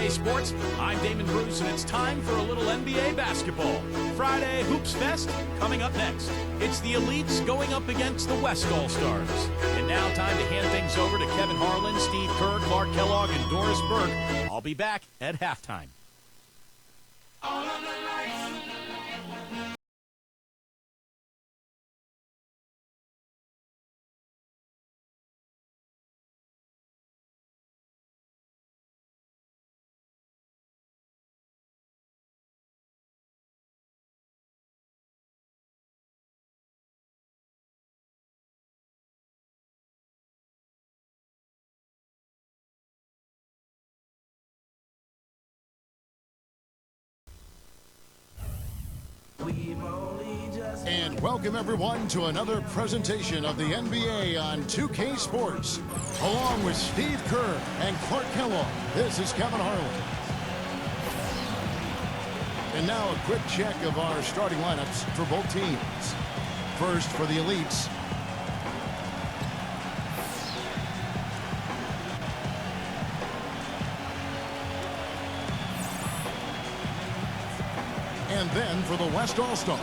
2K Sports. I'm Damon Bruce, and it's time for a little NBA basketball. Friday Hoops Fest coming up next. It's the Elites going up against the West All-Stars. And now time to hand things over to Kevin Harlan, Steve Kerr, Clark Kellogg, and Doris Burke. I'll be back at halftime. All of the lights. And welcome everyone to another presentation of the NBA on 2K Sports. Along with Steve Kerr and Clark Kellogg, this is Kevin Harlan. And now a quick check of our starting lineups for both teams. First for the Elites. And then for the West All-Stars.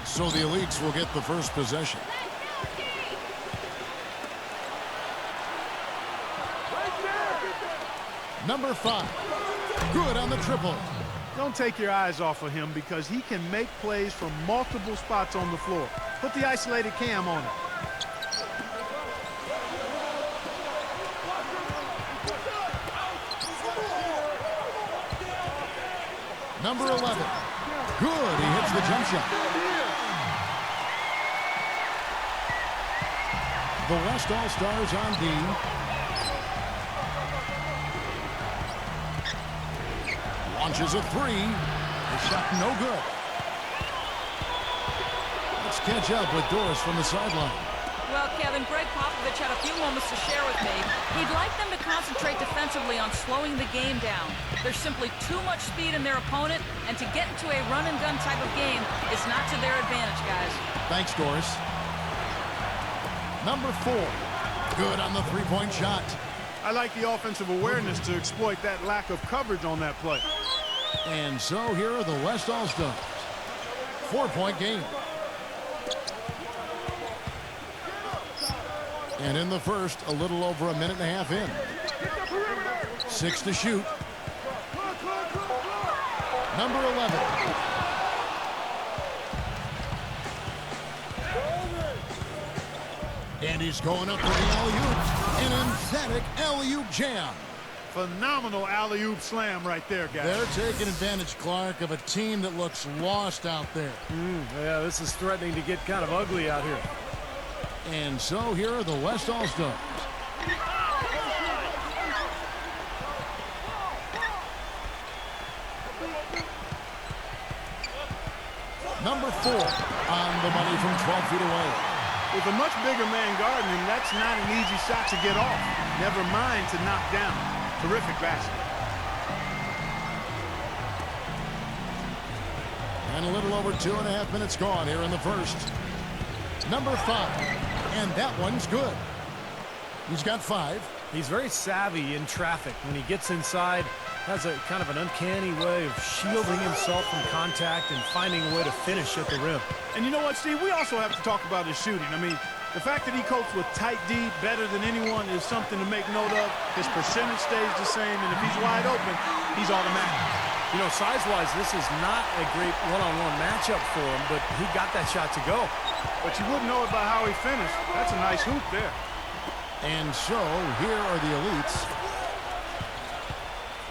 So the Elites will get the first possession. Number 5. Good on the triple. Don't take your eyes off of him because he can make plays from multiple spots on the floor. Put the isolated cam on it. Number 11. Good. He hits the jump shot. The West All-Stars on D. Launches a three. The shot no good. Let's catch up with Doris from the sideline. Well, Kevin, Greg Popovich had a few moments to share with me. He'd like them to concentrate defensively on slowing the game down. There's simply too much speed in their opponent, and to get into a run-and-gun type of game is not to their advantage, guys. Thanks, Doris. Number 4. Good on the three-point shot. I like the offensive awareness to exploit that lack of coverage on that play. And so here are the West All-Stars. 4-point game. And in the first, a little over a minute and a half in. 6 to shoot. Number 11. And he's going up for the alley-oop. An emphatic alley-oop jam. Phenomenal alley-oop slam right there, guys. They're taking advantage, Clark, of a team that looks lost out there. Yeah, this is threatening to get kind of ugly out here. And so here are the West All-Stars. Number 4 on the money from 12 feet away. With a much bigger man guarding him, that's not an easy shot to get off. Never mind to knock down. Terrific basket. And a little over 2.5 minutes gone here in the first. Number 5. And that one's good. He's got 5. He's very savvy in traffic. When he gets inside, has a kind of an uncanny way of shielding himself from contact and finding a way to finish at the rim. And you know what, Steve? We also have to talk about his shooting. I mean, the fact that he copes with tight D better than anyone is something to make note of. His percentage stays the same, and if he's wide open, he's automatic. You know, size-wise, this is not a great one-on-one matchup for him, but he got that shot to go. But you wouldn't know it by how he finished. That's a nice hoop there. And so here are the Elites.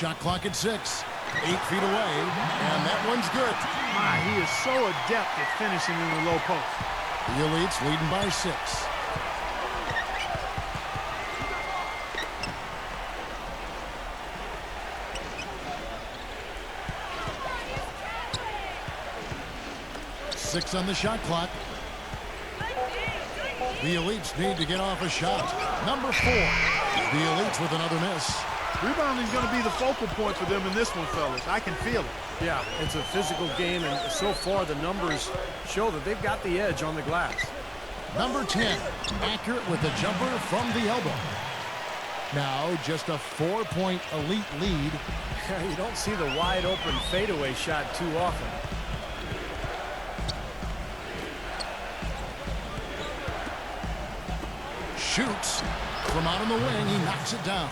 Shot clock at 6. 8 feet away, and that one's good. My, he is so adept at finishing in the low post. The Elites leading by 6. Six on the shot clock. The Elites need to get off a shot. Number 4. The Elites with another miss. Rebounding is going to be the focal point for them in this one, fellas. I can feel it. Yeah, it's a physical game, and so far the numbers show that they've got the edge on the glass. Number 10, accurate with the jumper from the elbow. Now just a 4-point Elite lead. You don't see the wide open fadeaway shot too often. Shoots from out on the wing. He knocks it down.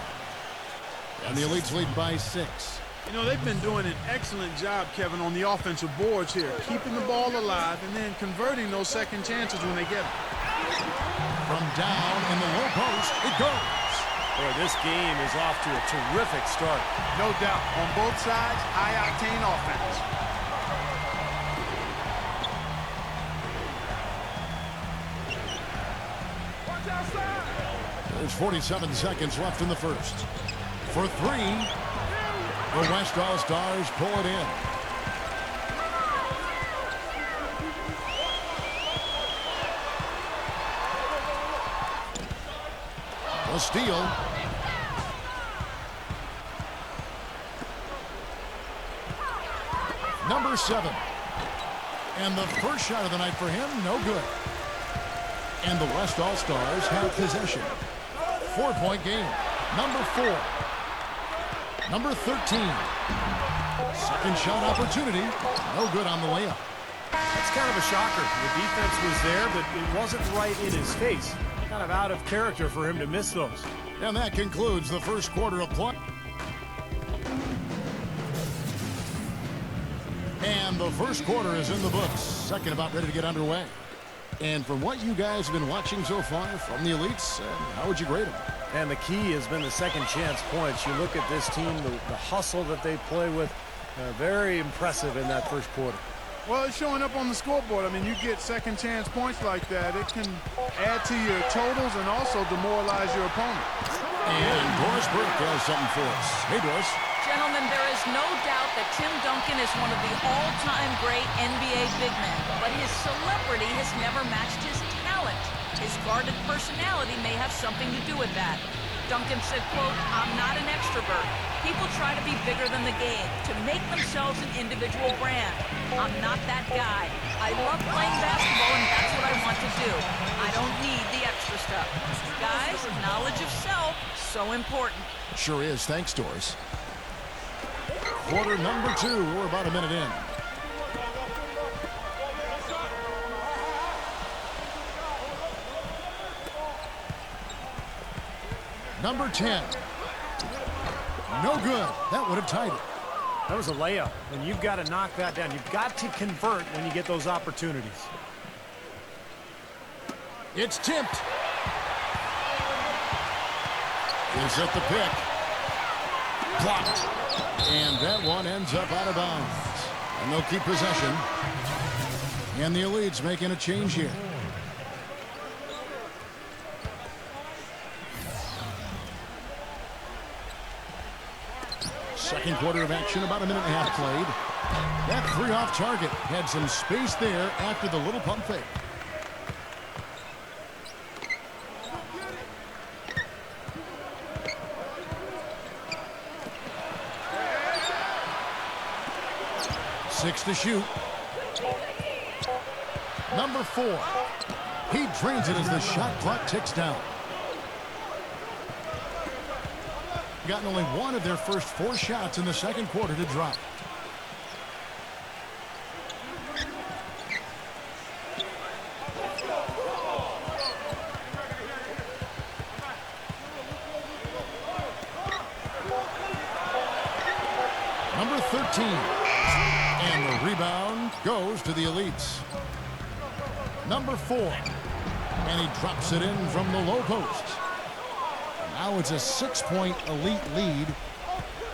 And the Elites lead by 6. You know, they've been doing an excellent job, Kevin, on the offensive boards here, keeping the ball alive and then converting those second chances when they get them. From down in the low post, it goes. Boy, this game is off to a terrific start. No doubt. On both sides, high-octane offense. There's 47 seconds left in the first. For 3, the West All-Stars pull it in. A steal. Number 7. And the first shot of the night for him, no good. And the West All-Stars have possession. 4-point game. Number 4. Number 13. Second shot opportunity. No good on the layup. That's kind of a shocker. The defense was there, but it wasn't right in his face. Kind of out of character for him to miss those. And that concludes the first quarter of play. And the first quarter is in the books. Second about ready to get underway. And from what you guys have been watching so far from the Elites, how would you grade them? And the key has been the second chance points. You look at this team, the hustle that they play with, very impressive in that first quarter. Well, it's showing up on the scoreboard. I mean, you get second chance points like that, it can add to your totals and also demoralize your opponent. And Doris Burke has something for us. Hey, Doris. Gentlemen, there is no doubt that Tim Duncan is one of the all-time great NBA big men, but his celebrity has never matched his talent. His guarded personality may have something to do with that. Duncan said, quote, "I'm not an extrovert. People try to be bigger than the game, to make themselves an individual brand. I'm not that guy. I love playing basketball, and that's what I want to do. I don't need the extra stuff." Guys, knowledge of self, so important. Sure is. Thanks, Doris. Quarter number 2. We're about a minute in. Number 10. No good. That would have tied it. That was a layup, and you've got to knock that down. You've got to convert when you get those opportunities. It's tipped. Is at the pick. Blocked. And that one ends up out of bounds. And they'll keep possession. And the Elites making a change here. Second quarter of action, about a minute and a half played. That 3 off target had some space there after the little pump fake. Six to shoot. Number 4. He drains it as the shot clock ticks down. Gotten only one of their first 4 shots in the second quarter to drop. Number 13. And the rebound goes to the Elites. Number 4. And he drops it in from the low post. Now it's a 6-point Elite lead.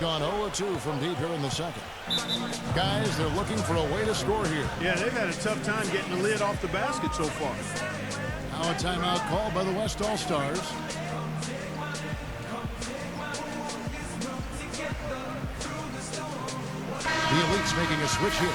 Gone 0-2 from deep here in the second. Guys, they're looking for a way to score here. Yeah, they've had a tough time getting the lid off the basket so far. Now a timeout called by the West All-Stars. The Elites making a switch here.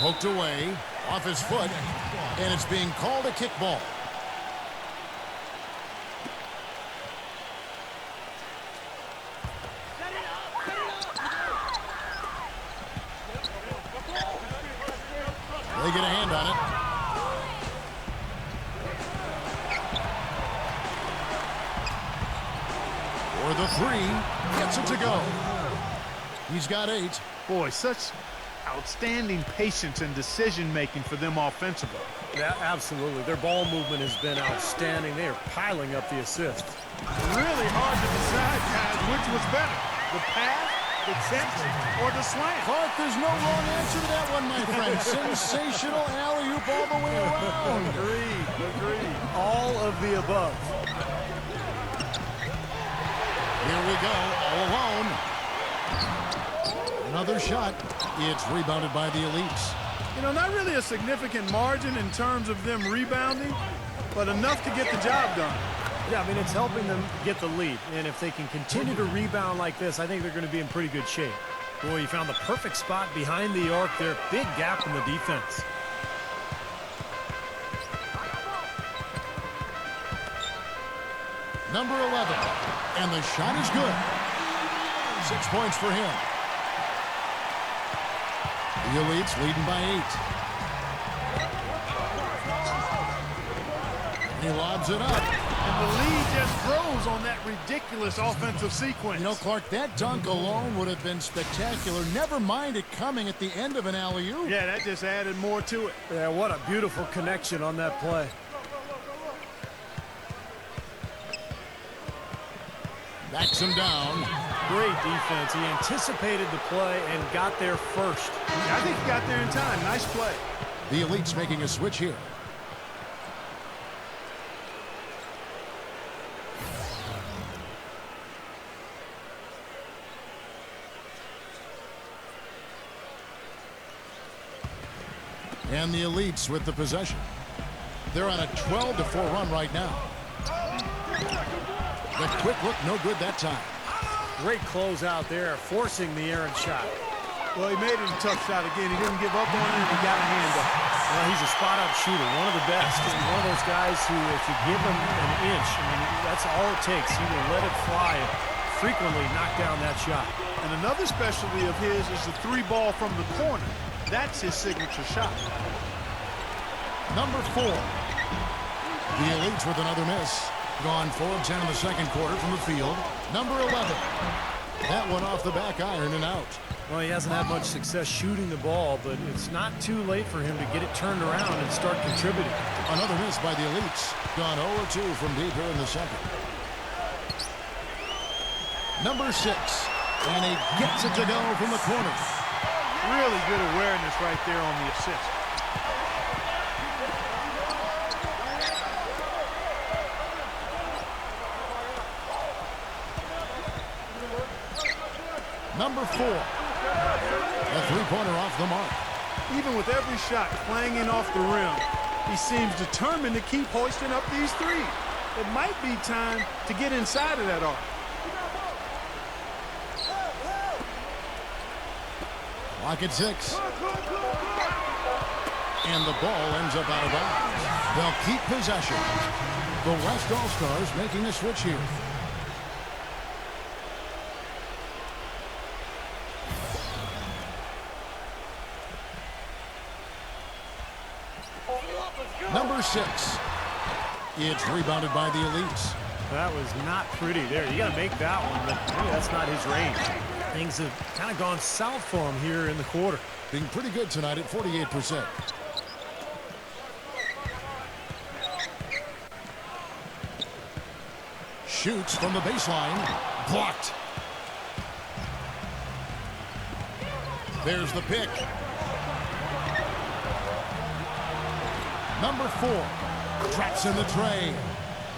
Poked away, off his foot, and it's being called a kickball. They get a hand on it. For the three, gets it to go. He's got 8. Boy, such outstanding patience and decision-making for them offensively. Yeah, absolutely. Their ball movement has been outstanding. They are piling up the assists. Really hard to decide, guys, which was better, the pass, the catch, or the slam. Clark, there's no wrong answer to that one, my friend. Sensational alley-oop all the way around. Agreed. All of the above. Here we go, all alone. Another shot. It's rebounded by the Elites. You know, not really a significant margin in terms of them rebounding, but enough to get the job done. Yeah, I mean, it's helping them get the lead. And if they can continue to rebound like this, I think they're going to be in pretty good shape. Boy, you found the perfect spot behind the arc there. Big gap in the defense. Number 11. And the shot is good. 6 points for him. The Elites leading by 8. He lobs it up. And the lead just grows on that ridiculous offensive sequence. You know, Clark, that dunk alone would have been spectacular. Never mind it coming at the end of an alley-oop. Yeah, that just added more to it. Yeah, what a beautiful connection on that play. Backs him down. Great defense. He anticipated the play and got there first. I think he got there in time. Nice play. The Elites making a switch here. And the Elites with the possession. They're on a 12-4 run right now. The quick look, no good that time. Great close out there, forcing the errant shot. Well, he made it a tough shot again. He didn't give up on it, and he got a hand up. Well, he's a spot-up shooter, one of the best. He's one of those guys who, if you give him an inch, I mean, that's all it takes. He will let it fly and frequently knock down that shot. And another specialty of his is the 3 ball from the corner. That's his signature shot. Number 4. The Elites with another miss. Gone 4 of 10 in the second quarter from the field. Number 11. That one off the back iron and out. Well, he hasn't had much success shooting the ball, but it's not too late for him to get it turned around and start contributing. Another miss by the Elites. Gone 0-2 from deep here in the second. Number 6. And he gets it to go from the corner. Really good awareness right there on the assist. Number 4. A three-pointer off the mark. Even with every shot clanging off the rim, he seems determined to keep hoisting up these threes. It might be time to get inside of that arc. Clock at 6. And the ball ends up out of bounds. They'll keep possession. The West All-Stars making a switch here. Number 6. It's rebounded by the Elites. That was not pretty there. You got to make that one, but maybe that's not his range. Things have kind of gone south for him here in the quarter. Being pretty good tonight at 48%. Shoots from the baseline. Blocked. There's the pick. Number 4 drops in the tray.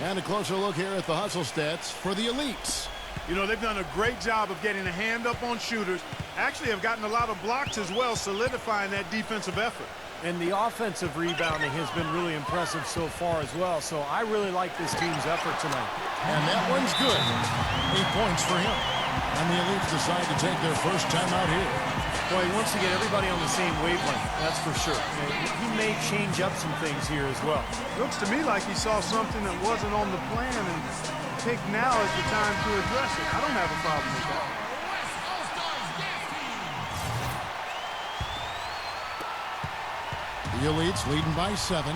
And a closer look here at the hustle stats for the elites. You know, they've done a great job of getting a hand up on shooters. Actually have gotten a lot of blocks as well, solidifying that defensive effort. And the offensive rebounding has been really impressive so far as well. So I really like this team's effort tonight. And that one's good. 8 points for him. And the elites decide to take their first time out here. Boy, he wants to get everybody on the same wavelength, that's for sure. He may change up some things here as well. Looks to me like he saw something that wasn't on the plan and picked now is the time to address it. I don't have a problem with that. The elites leading by 7.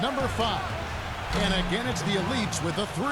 Number 5. And again, it's the elites with a 3.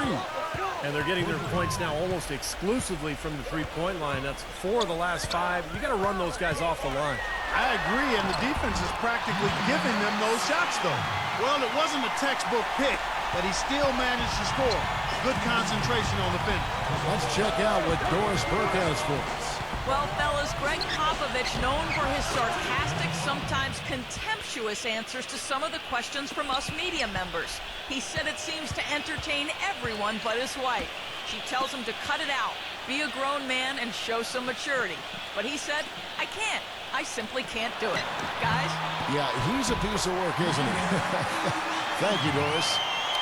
And they're getting their points now almost exclusively from the three-point line. That's 4 of the last 5. You got to run those guys off the line. I agree, and the defense is practically giving them those shots, though. Well, it wasn't a textbook pick, but he still managed to score. Good concentration on the finish. Let's check out what Doris Burke has for us. Well, fellas, Greg Popovich, known for his sarcastic, sometimes contemptuous answers to some of the questions from us media members. He said it seems to entertain everyone but his wife. She tells him to cut it out, be a grown man, and show some maturity. But he said, I can't. I simply can't do it. Guys? Yeah, he's a piece of work, isn't he? Thank you, Doris.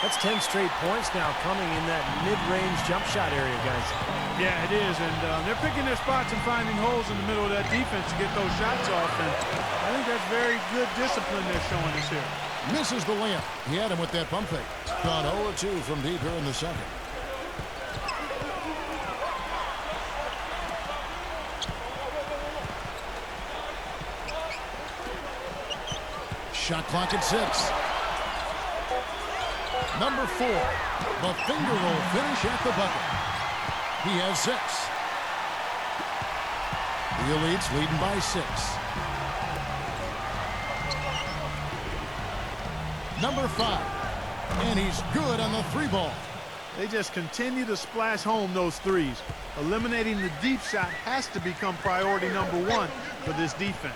That's 10 straight points now coming in that mid-range jump shot area, guys. Yeah, it is, and they're picking their spots and finding holes in the middle of that defense to get those shots off, and I think that's very good discipline they're showing us here. Misses the layup. He had him with that pump fake. Gone 0-2 from deep here in the second. Shot clock at 6. Number 4, the finger roll finish at the bucket. He has 6. The elites leading by 6. Number 5, and he's good on the 3-ball. They just continue to splash home those threes. Eliminating the deep shot has to become priority number 1 for this defense.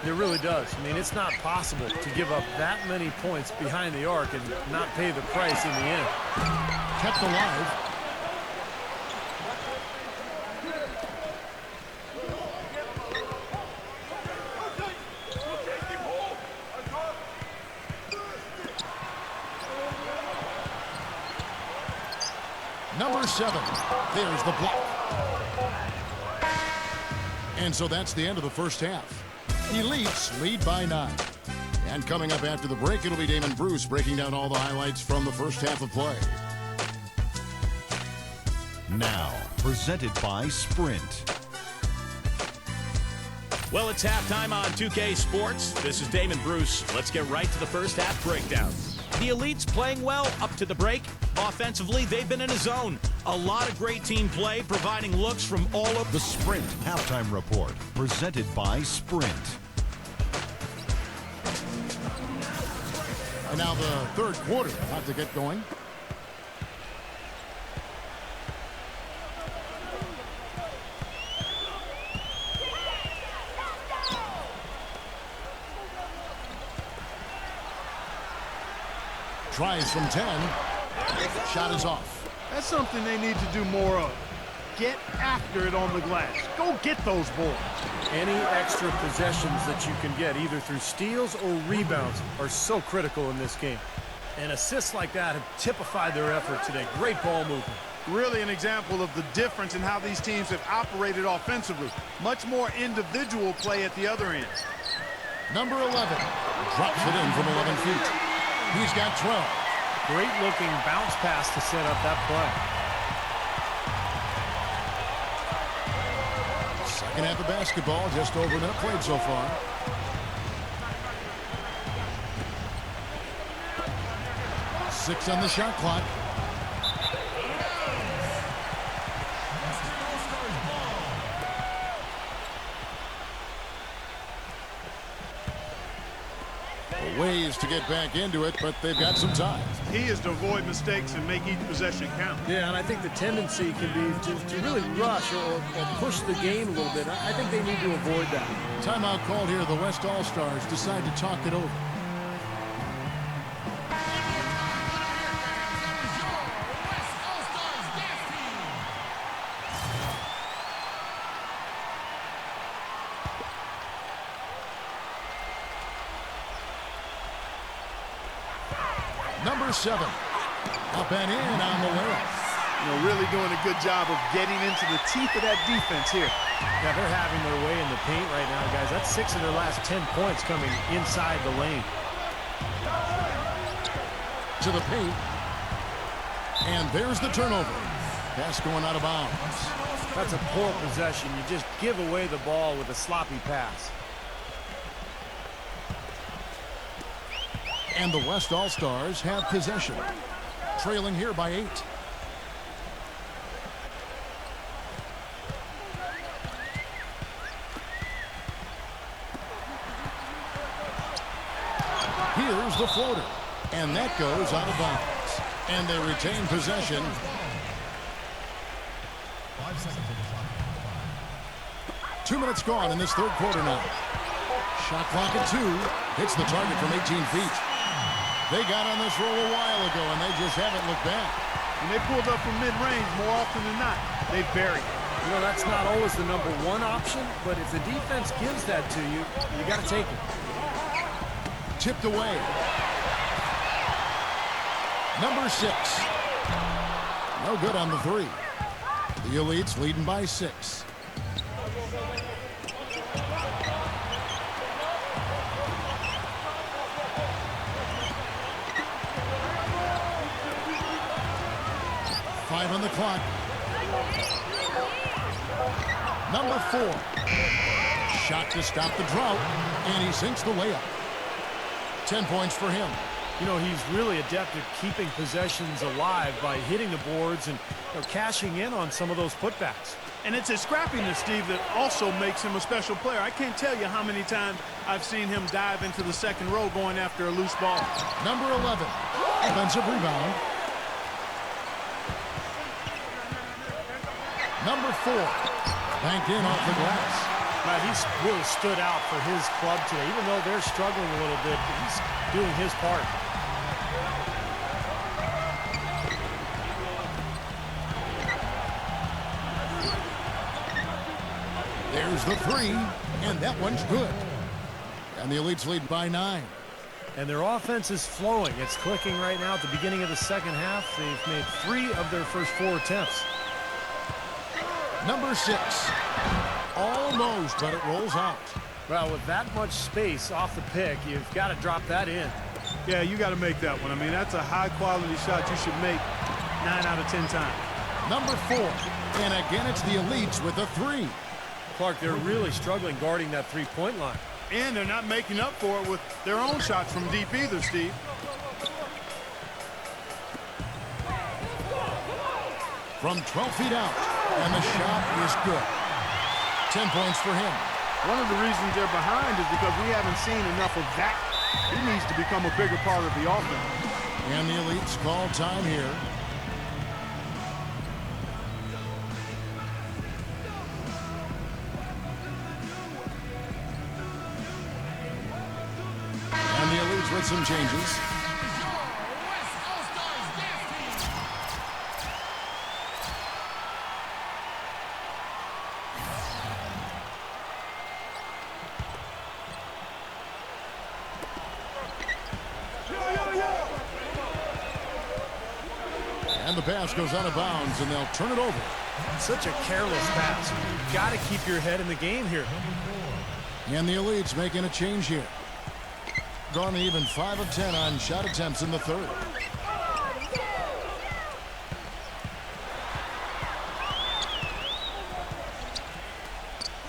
It really does. I mean, it's not possible to give up that many points behind the arc and not pay the price in the end. Kept alive. Number 7, there's the block. And so that's the end of the first half. Elites lead by 9. And coming up after the break, it'll be Damon Bruce breaking down all the highlights from the first half of play. Now, presented by Sprint. Well, it's halftime on 2K Sports. This is Damon Bruce. Let's get right to the first half breakdown. The elites playing well up to the break. Offensively, they've been in a zone. A lot of great team play, providing looks from all over. The Sprint Halftime Report, presented by Sprint. And now the third quarter about to get going. Tries from 10. Shot is off. That's something they need to do more of. Get after it on the glass. Go get those boards. Any extra possessions that you can get, either through steals or rebounds, are so critical in this game. And assists like that have typified their effort today. Great ball movement. Really an example of the difference in how these teams have operated offensively. Much more individual play at the other end. Number 11 drops it in from 11 feet. He's got 12. Great looking bounce pass to set up that play. Second half of basketball, just over net played so far. Six on the shot clock. Ways to get back into it, but they've got some time. He is to avoid mistakes and make each possession count. Yeah, and I think the tendency can be to really rush or push the game a little bit. I think they need to avoid that. Timeout called here. The West All-Stars decide to talk it over. Number 7. Up and in on the layup. Really doing a good job of getting into the teeth of that defense here. Yeah, they're having their way in the paint right now, guys. That's 6 of their last 10 points coming inside the lane. To the paint. And there's the turnover. Pass going out of bounds. That's a poor possession. You just give away the ball with a sloppy pass. And the West All-Stars have possession. Trailing here by 8. Here's the floater. And that goes out of bounds. And they retain possession. 5 seconds on the clock. 2 minutes gone in this third quarter now. Shot clock at 2. Hits the target from 18 feet. They got on this roll a while ago, and they just haven't looked back. When they pulled up from mid-range, more often than not, they buried. You know, that's not always the number one option, but if the defense gives that to you, you got to take it. Tipped away. Number 6. No good on the 3. The Elites leading by 6. Five on the clock. Number 4. Shot to stop the drought, and he sinks the layup. 10 points for him. You know, he's really adept at keeping possessions alive by hitting the boards and cashing in on some of those putbacks. And it's his scrappiness, Steve, that also makes him a special player. I can't tell you how many times I've seen him dive into the second row going after a loose ball. Number 11. Offensive rebound. Number 4. Banked in off the glass. He's really stood out for his club today. Even though they're struggling a little bit, he's doing his part. There's the 3, and that one's good. And the Elites lead by 9. And their offense is flowing. It's clicking right now at the beginning of the second half. They've made 3 of their first 4 attempts. Number 6. Almost, but it rolls out. Well, with that much space off the pick, you've got to drop that in. Yeah, you got to make that one. I mean, that's a high-quality shot you should make 9 out of 10 times. Number 4. And again, it's the Elites with a 3. Clark, they're really struggling guarding that three-point line. And they're not making up for it with their own shots from deep either, Steve. From 12 feet out, and the shot is good. 10 points for him. One of the reasons they're behind is because we haven't seen enough of that. He needs to become a bigger part of the offense. And the Elites call time here. And the Elites with some changes. And the pass goes out of bounds, and they'll turn it over. Such a careless pass. You've got to keep your head in the game here. And the Elites making a change here. Gone even 5 of 10 on shot attempts in the third.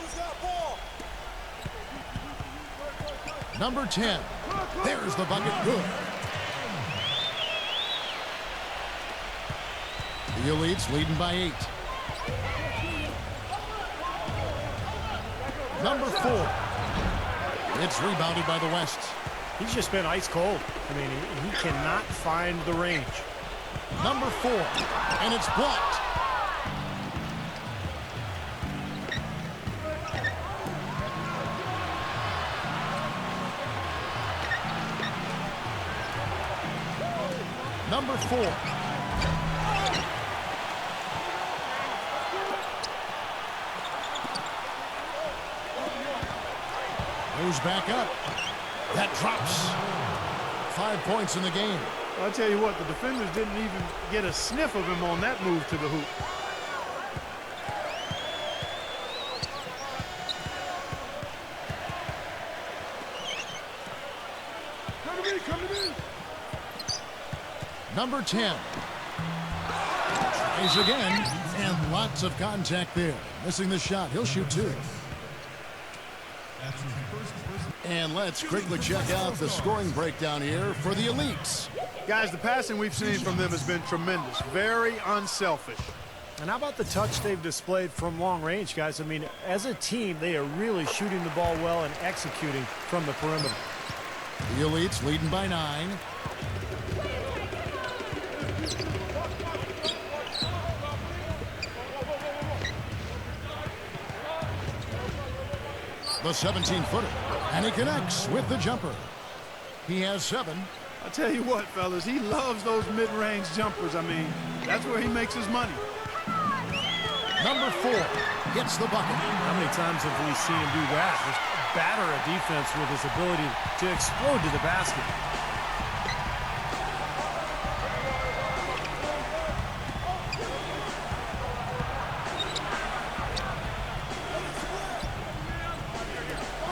Who's got ball? Number 10. There's the bucket. Good. The Elites leading by 8. Number 4. It's rebounded by the West. He's just been ice cold. I mean, he cannot find the range. Number 4, and it's blocked. Number 4. Goes back up. That drops. 5 points in the game. Well, I'll tell you what, the defenders didn't even get a sniff of him on that move to the hoop. Come to me. Number 10. Tries again, and lots of contact there. Missing the shot. He'll shoot 2. And let's quickly check out the scoring breakdown here for the elites. Guys, the passing we've seen from them has been tremendous. Very unselfish. And how about the touch they've displayed from long range, guys? I mean, as a team, they are really shooting the ball well and executing from the perimeter. The elites leading by 9. The 17-footer, and he connects with the jumper. He has 7. I'll tell you what, fellas, he loves those mid-range jumpers. I mean, that's where he makes his money. Number 4 gets the bucket. How many times have we seen him do that? Just batter a defense with his ability to explode to the basket.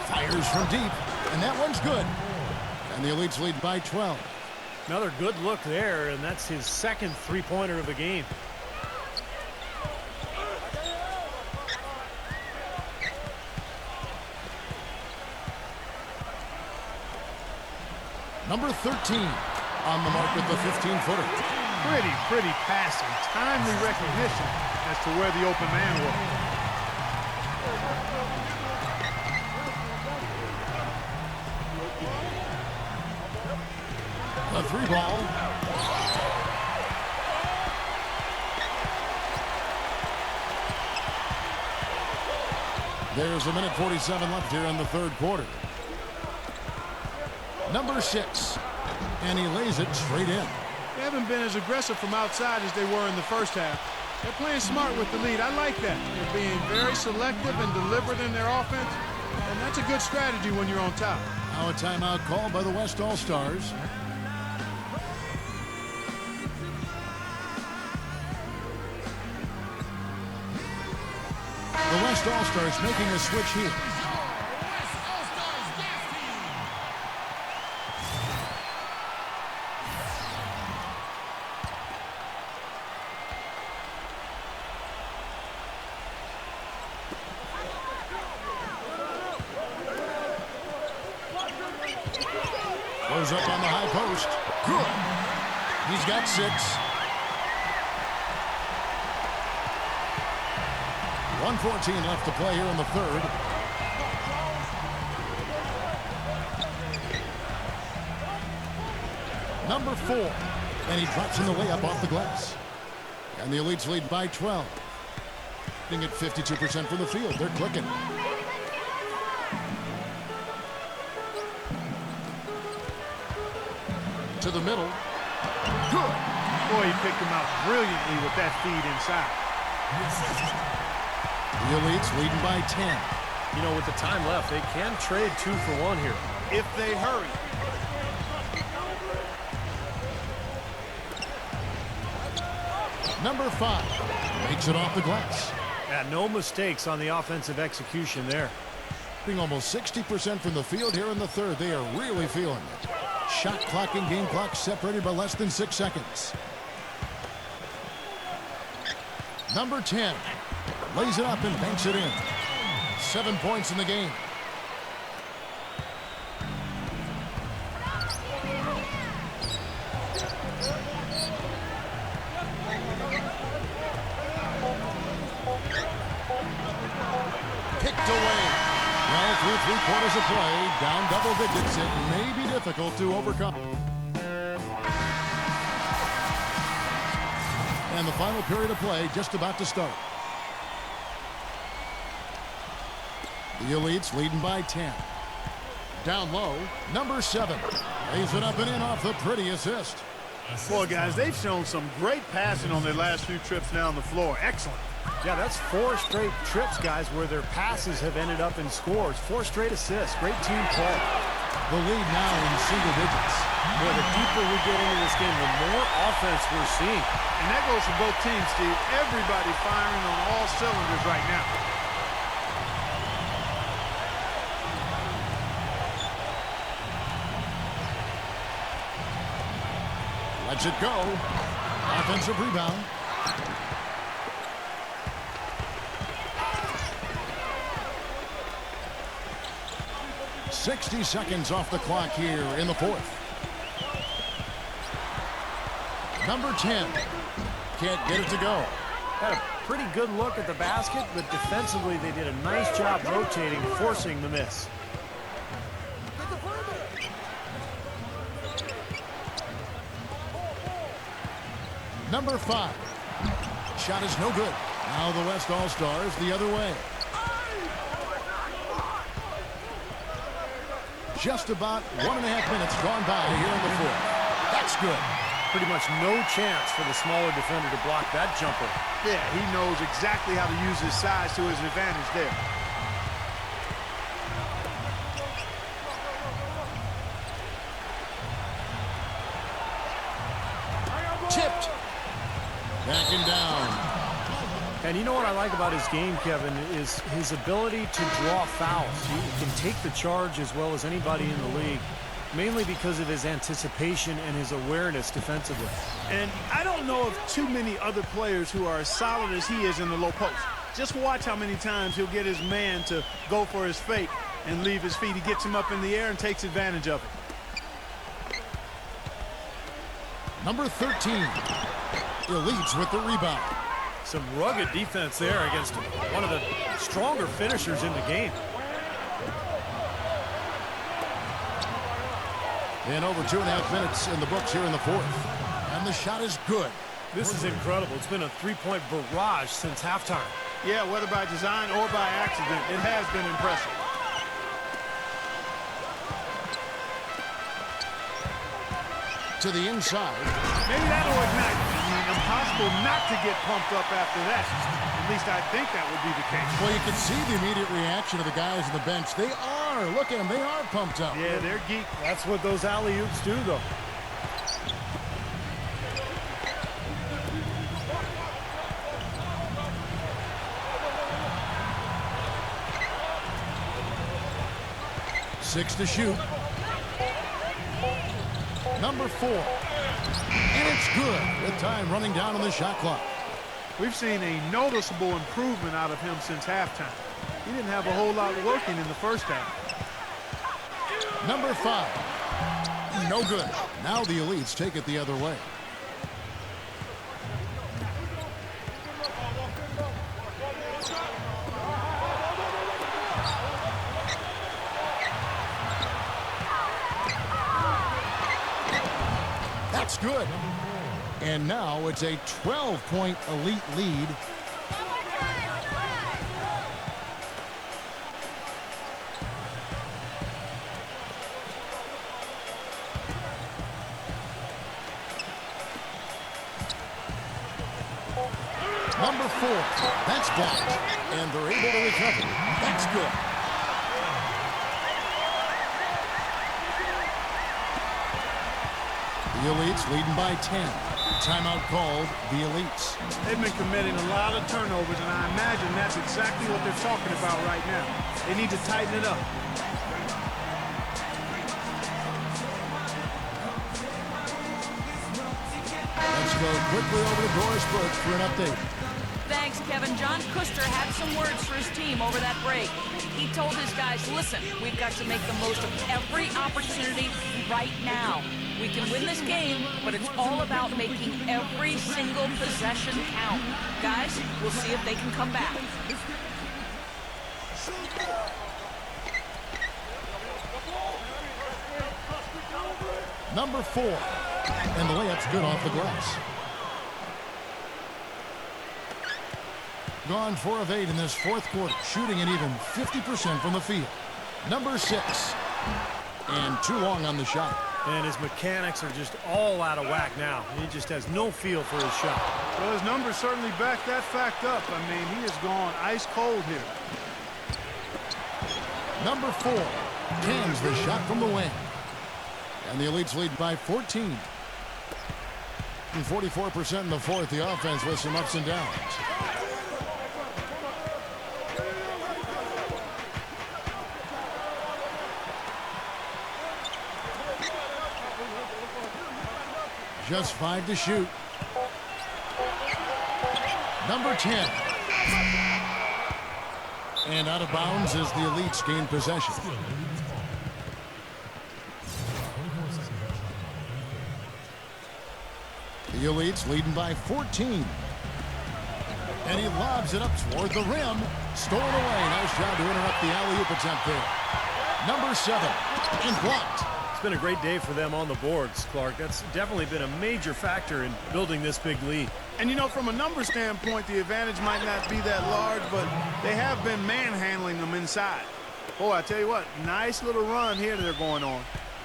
Fires from deep, and that one's good. And the elites lead by 12. Another good look there, and that's his second three-pointer of the game. Number 13 on the mark with the 15-footer. Pretty passing. Timely recognition as to where the open man was. The 3 ball. There's a minute 47 left here in the 3rd quarter. Number 6, and he lays it straight in. They haven't been as aggressive from outside as they were in the first half. They're playing smart with the lead. I like that. They're being very selective and deliberate in their offense, and that's a good strategy when you're on top. Now a timeout called by the West All-Stars. The West All-Stars making a switch here. Goes up on the high post. Good. He's got 6. 1:14 left to play here in the 3rd. Number 4. And he drops in the layup off the glass. And the elites lead by 12. Hitting at 52% from the field. They're clicking. To the middle. Good. Boy, he picked him out brilliantly with that feed inside. The elites leading by 10. You know, with the time left, they can trade 2 for 1 here. If they hurry. Number 5 makes it off the glass. Yeah, no mistakes on the offensive execution there. Being almost 60% from the field here in the 3rd. They are really feeling it. Shot clock and game clock separated by less than 6 seconds. Number 10 lays it up and banks it in. 7 points in the game. Kicked away. Well, through 3 quarters of play, down double digits, it may be difficult to overcome. And the final period of play just about to start. The Elites leading by 10. Down low, number 7. Lays it up and in off the pretty assist. Boy, guys, they've shown some great passing on their last few trips down the floor. Excellent. Yeah, that's 4 straight trips, guys, where their passes have ended up in scores. 4 straight assists. Great team play. The lead now in single digits. Boy, the deeper we get into this game, the more offense we're seeing. And that goes for both teams, Steve. Everybody firing on all cylinders right now. Lets it go. Offensive rebound. .60 seconds off the clock here in the fourth. Number 10. Can't get it to go. Had a pretty good look at the basket, but defensively they did a nice job rotating, forcing the miss. Number 5. Shot is no good. Now the West All-Stars the other way. Just about 1.5 minutes gone by here in the fourth. That's good. Pretty much no chance for the smaller defender to block that jumper. Yeah, he knows exactly how to use his size to his advantage there. Tipped. Backing down. And you know what I like about his game, Kevin, is his ability to draw fouls. He can take the charge as well as anybody in the league, mainly because of his anticipation and his awareness defensively. And I don't know of too many other players who are as solid as he is in the low post. Just watch how many times he'll get his man to go for his fake and leave his feet. He gets him up in the air and takes advantage of it. Number 13. Elites with the rebound. Some rugged defense there against one of the stronger finishers in the game. And over 2.5 minutes in the books here in the fourth. And the shot is good. This is incredible. It's been a 3-point barrage since halftime. Yeah, whether by design or by accident, it has been impressive. To the inside. Maybe that'll ignite. I mean, impossible not to get pumped up after that. At least I think that would be the case. Well, you can see the immediate reaction of the guys on the bench. They are. Look at them. They are pumped up. Yeah, they're geek. That's what those alley-oops do, though. Six to shoot. Number 4. And it's good with time running down on the shot clock. We've seen a noticeable improvement out of him since halftime. He didn't have a whole lot working in the first half. Number 5. No good. Now the Elites take it the other way. That's good. And now it's a 12-point Elite lead. Number 4. That's blocked. And they're able to recover. That's good. The Elites leading by 10. Timeout called the Elites. They've been committing a lot of turnovers, and I imagine that's exactly what they're talking about right now. They need to tighten it up. Let's go quickly over to Doris Burke for an update. Thanks, Kevin. John Kuster had some words for his team over that break. He told his guys, listen, we've got to make the most of every opportunity right now. We can win this game, but it's all about making every single possession count. Guys, we'll see if they can come back. Number 4. And the layup's good off the glass. Gone 4 of 8 in this fourth quarter, shooting at even 50% from the field. Number 6. And too long on the shot. And his mechanics are just all out of whack now. He just has no feel for his shot. Well, his numbers certainly back that fact up. I mean, he has gone ice cold here. Number 4 cans the shot from the wing. And the Elites lead by 14. And 44% in the fourth, the offense with some ups and downs. Just 5 to shoot. Number 10. And out of bounds as the Elites gain possession. The Elites leading by 14. And he lobs it up toward the rim. Stolen away. Nice job to interrupt the alley-oop attempt there. Number 7. And blocked. It's been a great day for them on the boards, Clark. That's definitely been a major factor in building this big lead. And, you know, from a number standpoint, the advantage might not be that large, but they have been manhandling them inside. Boy, I tell you what, nice little run here they're going on.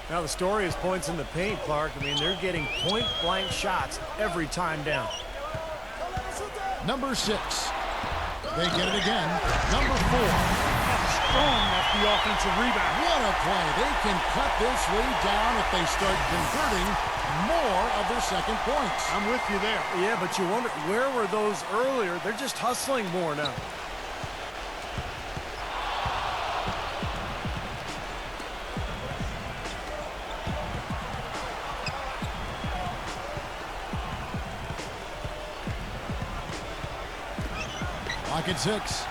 Now the story is points in the paint, Clark. I mean, they're getting point-blank shots every time down. Number 6. They get it again. Number 4. Strong off the offensive rebound. What a play. They can cut this lead down if they start converting more of their second points. I'm with you there. Yeah, but you wonder, where were those earlier? They're just hustling more now. Clock at 6.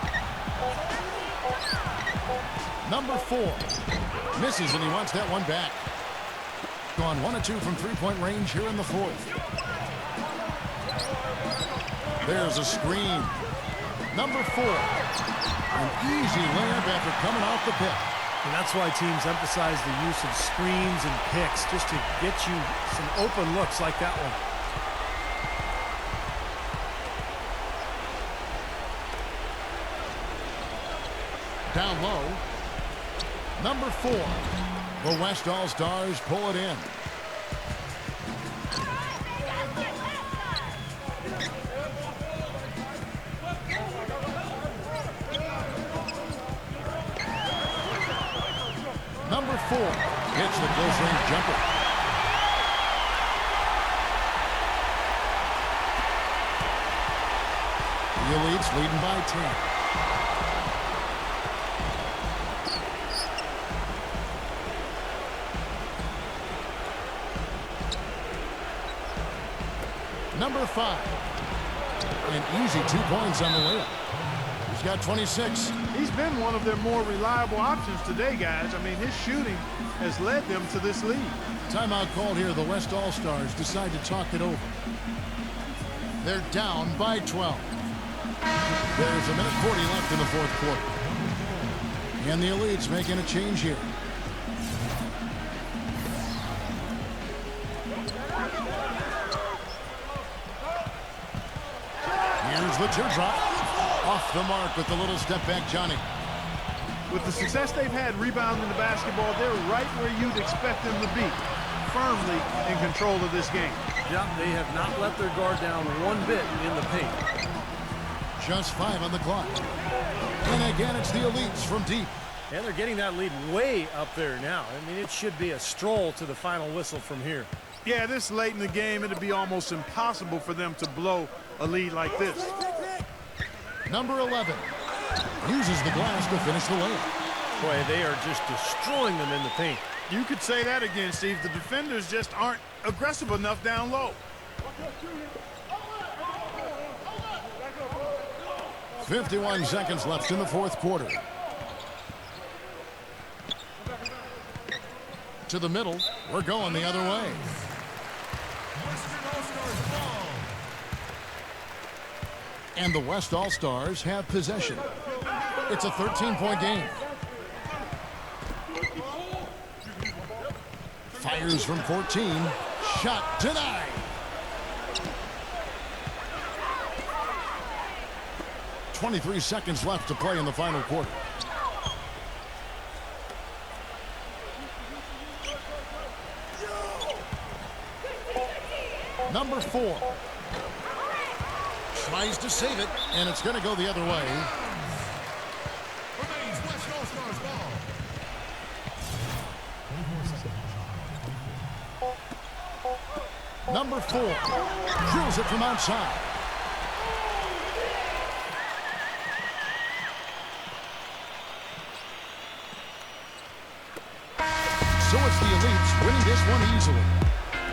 Number 4 misses, and he wants that one back. Gone 1 of 2 from three-point range here in the fourth. There's a screen. Number 4, an easy layup after coming off the pick. And that's why teams emphasize the use of screens and picks, just to get you some open looks like that one. Down low. Number 4. The West All-Stars pull it in. Number 4 hits the close-range jumper. The Elites leading by 10. Number 5. An easy 2 points on the layup. He's got 26. He's been one of their more reliable options today, guys. I mean, his shooting has led them to this lead. Timeout called here. The West All-Stars decide to talk it over. They're down by 12. There's a minute 40 left in the fourth quarter. And the Elites making a change here. Here's the teardrop. Off the mark with the little step back, Johnny. With the success they've had rebounding the basketball, they're right where you'd expect them to be. Firmly in control of this game. Yeah, they have not let their guard down one bit in the paint. Just 5 on the clock. And again, it's the Elites from deep. And they're getting that lead way up there now. I mean, it should be a stroll to the final whistle from here. Yeah, this late in the game, it'd be almost impossible for them to blow a lead like this. Number 11 uses the glass to finish the layup. Boy, they are just destroying them in the paint. You could say that again, Steve. The defenders just aren't aggressive enough down low. 51 seconds left in the fourth quarter. To the middle. We're going the other way. And the West All-Stars have possession. It's a 13-point game. Fires from 14. Shot denied. .23 seconds left to play in the final quarter. Number 4. Tries to save it, and it's going to go the other way. Remains West All-Stars ball. 24 seconds. Number 4 drills it from outside. So it's the Elites winning this one easily.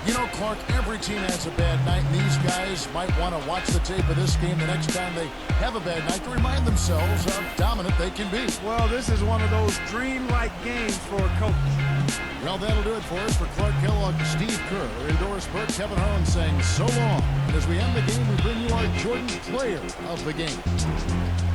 You know, Clark, every team has a bad night, and these guys might want to watch the tape of this game the next time they have a bad night to remind themselves how dominant they can be. Well, this is one of those dreamlike games for a coach. Well, that'll do it for us. For Clark Kellogg, Steve Kerr, Doris Burke, Kevin Harlan saying so long. And as we end the game, we bring you our Jordan Player of the Game.